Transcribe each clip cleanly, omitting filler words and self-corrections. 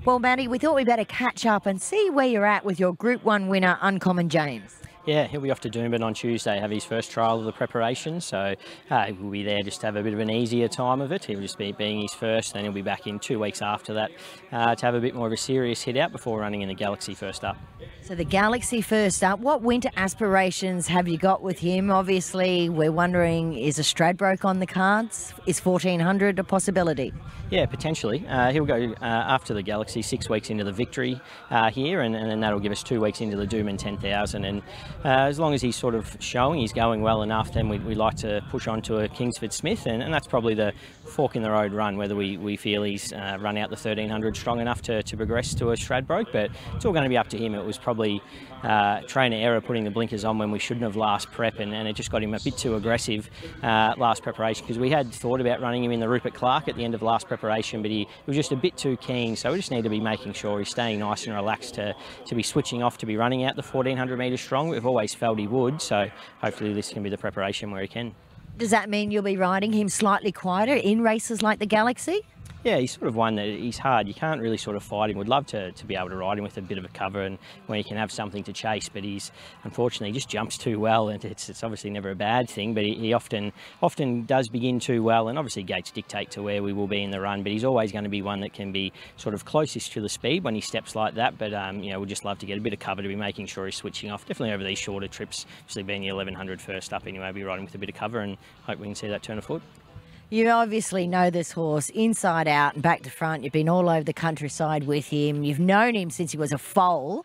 Well, Matty, we thought we'd better catch up and see where you're at with your Group 1 winner, Uncommon James. Yeah, he'll be off to Doomben on Tuesday, have his first trial of the preparation, so we'll be there just to have a bit of an easier time of it. He'll just be being his first, then he'll be back in 2 weeks after that to have a bit more of a serious hit out before running in the Galaxy first up. So the Galaxy first up, what winter aspirations have you got with him? Obviously, we're wondering, is a Stradbroke on the cards? Is 1400 a possibility? Yeah, potentially. He'll go after the Galaxy 6 weeks into the Victory here, and then that'll give us 2 weeks into the Doomben 10,000. And as long as he's sort of showing he's going well enough, then we like to push on to a Kingsford Smith, and that's probably the fork in the road run, whether we feel he's run out the 1300 strong enough to progress to a Stradbroke, but it's all going to be up to him. It was probably trainer error putting the blinkers on when we shouldn't have last prep, and it just got him a bit too aggressive last preparation, because we had thought about running him in the Rupert Clark at the end of last preparation, but he was just a bit too keen, so we just need to be making sure he's staying nice and relaxed to be switching off to be running out the 1400 metres strong. We've always felt he would, so hopefully this can be the preparation where he can. Does that mean you'll be riding him slightly quieter in races like the Galaxy? Yeah, he's sort of one that he's hard. You can't really sort of fight him. Would love to be able to ride him with a bit of a cover and where he can have something to chase, but he's unfortunately just jumps too well, and it's obviously never a bad thing, but he often does begin too well, and obviously gates dictate to where we will be in the run, but he's always going to be one that can be sort of closest to the speed when he steps like that, but you know, we'd just love to get a bit of cover to be making sure he's switching off, definitely over these shorter trips, obviously being the 1100 first up anyway, be riding with a bit of cover, and hope we can see that turn of foot. You obviously know this horse inside out and back to front. You've been all over the countryside with him. You've known him since he was a foal.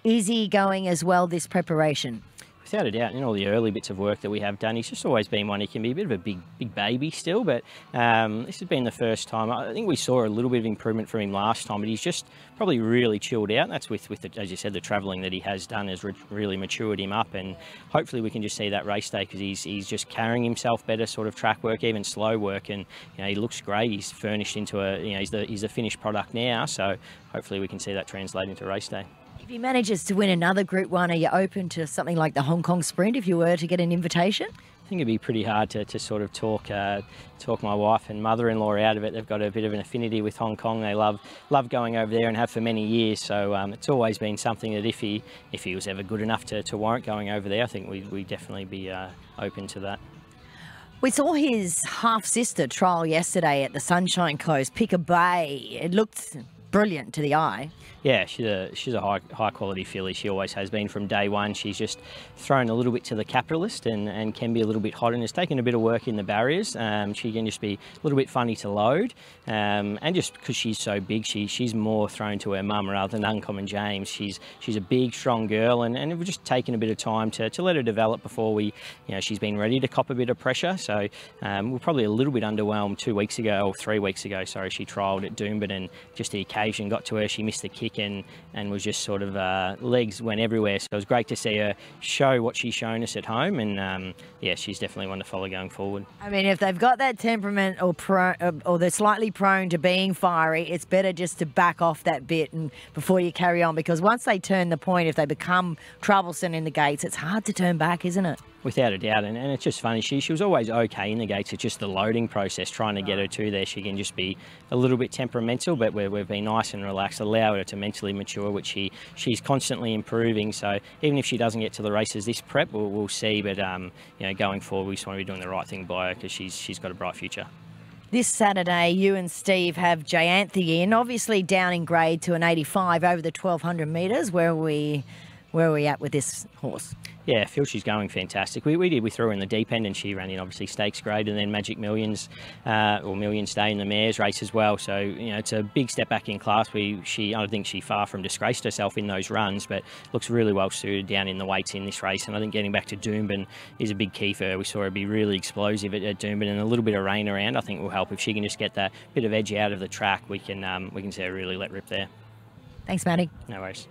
Is he going as well this preparation? Without a doubt, in all the early bits of work that we have done, he's just always been one. He can be a bit of a big baby still, but this has been the first time. I think we saw a little bit of improvement from him last time, but he's just probably really chilled out. That's with the, as you said, the travelling that he has done has really matured him up, and hopefully we can just see that race day, because he's just carrying himself better, sort of track work, even slow work, and you know, he looks great. He's furnished into a, you know, he's a finished product now, so hopefully we can see that translate into race day. If he manages to win another Group 1, are you open to something like the Hong Kong Sprint if you were to get an invitation? I think it'd be pretty hard to sort of talk my wife and mother-in-law out of it. They've got a bit of an affinity with Hong Kong. They love going over there and have for many years. So it's always been something that if he was ever good enough to warrant going over there, I think we'd definitely be open to that. We saw his half-sister trial yesterday at the Sunshine Coast, Picker Bay. It looked brilliant to the eye. Yeah, she's a high quality filly. She always has been from day one. She's just thrown a little bit to the capitalist and can be a little bit hot, and has taken a bit of work in the barriers. She can just be a little bit funny to load, and just because she's so big, she's more thrown to her mum rather than Uncommon James. She's a big, strong girl, and we've just taken a bit of time to let her develop before we, you know, she's been ready to cop a bit of pressure. So we're probably a little bit underwhelmed 2 weeks ago, or 3 weeks ago, sorry. She trialled at Doomben, and just the occasion got to her. She missed the kick and was just sort of legs went everywhere. So it was great to see her show what she's shown us at home, and yeah, she's definitely one to follow going forward. I mean, if they've got that temperament or they're slightly prone to being fiery, it's better just to back off that bit and before you carry on, because once they turn the point, if they become troublesome in the gates, it's hard to turn back, isn't it? Without a doubt, and it's just funny, she was always okay in the gates. It's just the loading process, trying to get her to there. She can just be a little bit temperamental, but we've been nice and relaxed, allow her to mentally mature, which she's constantly improving. So even if she doesn't get to the races this prep, we'll see, but you know, going forward, we just want to be doing the right thing by her, because she's got a bright future. This Saturday, you and Steve have Jayanthe in, obviously down in grade to an 85 over the 1200 metres. Where are we at with this horse? Yeah, I feel she's going fantastic. We threw her in the deep end, and she ran in obviously stakes grade, and then Magic Millions or Millions Day in the mares race as well. So you know, it's a big step back in class. I don't think she far from disgraced herself in those runs, but looks really well suited down in the weights in this race. And I think getting back to Doomben is a big key for her. We saw her be really explosive at Doomben, and a little bit of rain around I think will help. If she can just get that bit of edge out of the track, we can see her really let rip there. Thanks, Matty. No worries.